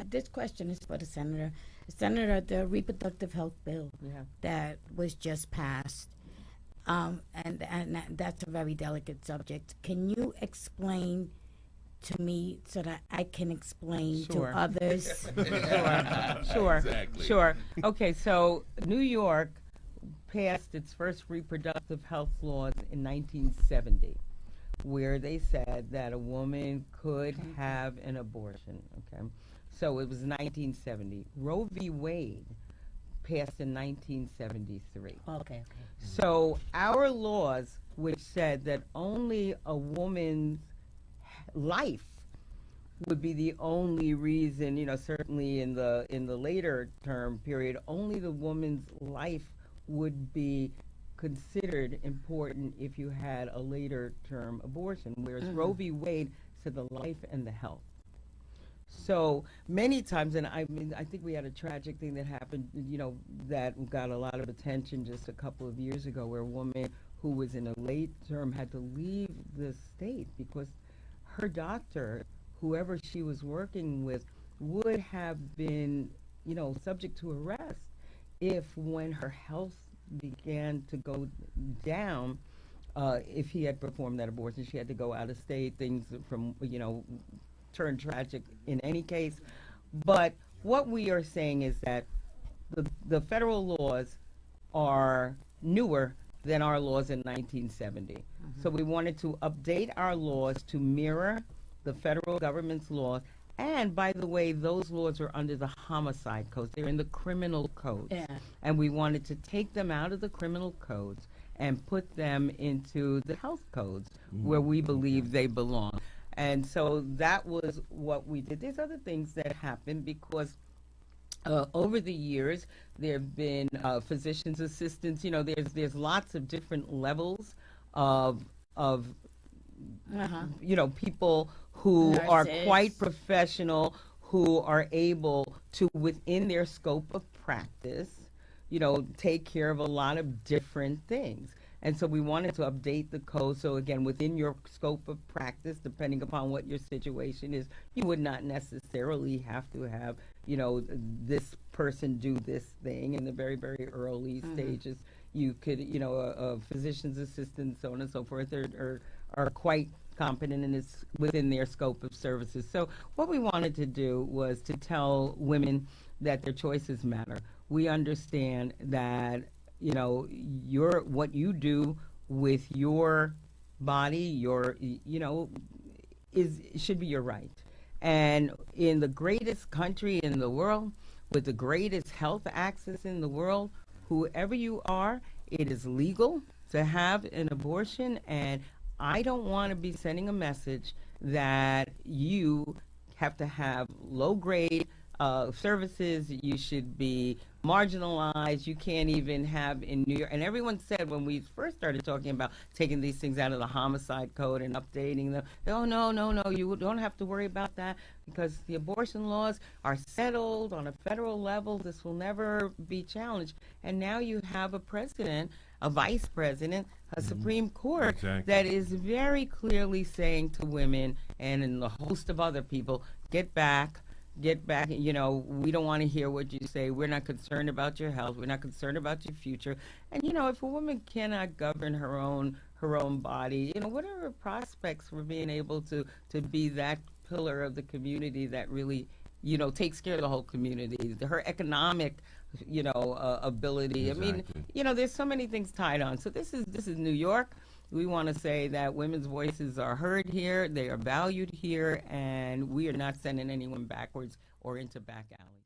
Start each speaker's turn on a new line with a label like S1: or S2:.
S1: This question is for the senator. Senator, the reproductive health bill that was just passed, that's a very delicate subject. Can you explain to me so that I can explain to others?
S2: Sure.
S3: Exactly.
S2: Sure. Okay, so New York passed its first reproductive health laws in 1970, where they said that a woman could have an abortion. Okay, so it was 1970. Roe v. Wade passed in 1973.
S1: Okay.
S2: So our laws, which said that only a woman's life would be the only reason, certainly in the later term period, only the woman's life would be considered important if you had a later term abortion, whereas Roe v. Wade said the life and the health. So many times, and I think we had a tragic thing that happened, that got a lot of attention just a couple of years ago, where a woman who was in a late term had to leave the state because her doctor, whoever she was working with, would have been, subject to arrest if, when her health began to go down, if he had performed that abortion, she had to go out of state, things from, turned tragic in any case. But what we are saying is that the federal laws are newer than our laws in 1970. So we wanted to update our laws to mirror the federal government's laws. And by the way, those laws are under the homicide codes. They're in the criminal codes.
S1: Yeah.
S2: And we wanted to take them out of the criminal codes and put them into the health codes where we believe they belong. And so that was what we did. There's other things that happened because over the years, there have been physician's assistants. There's lots of different levels of people who
S1: Nurses.
S2: are quite professional, who are able to, within their scope of practice, take care of a lot of different things. And so we wanted to update the code. So again, within your scope of practice, depending upon what your situation is, you would not necessarily have to have, this person do this thing in the very, very early stages. You could, a physician's assistant, so on and so forth, are quite competent and it's within their scope of services. So what we wanted to do was to tell women that their choices matter. We understand that what you do with your body, should be your right. And in the greatest country in the world, with the greatest health access in the world, whoever you are, it is legal to have an abortion. And I don't want to be sending a message that you have to have low-grade services, you should be marginalized, you can't even have in New York. And everyone said when we first started talking about taking these things out of the homicide code and updating them, oh, no, you don't have to worry about that because the abortion laws are settled on a federal level. This will never be challenged. And now you have a president, a vice president, a Supreme Court that is very clearly saying to women and a host of other people, get back, we don't want to hear what you say. We're not concerned about your health. We're not concerned about your future. And, if a woman cannot govern her own body, what are her prospects for being able to be that pillar of the community that really, takes care of the whole community, her economic, ability.
S3: Exactly.
S2: I mean, there's so many things tied on. So this is New York. We want to say that women's voices are heard here, they are valued here, and we are not sending anyone backwards or into back alleys.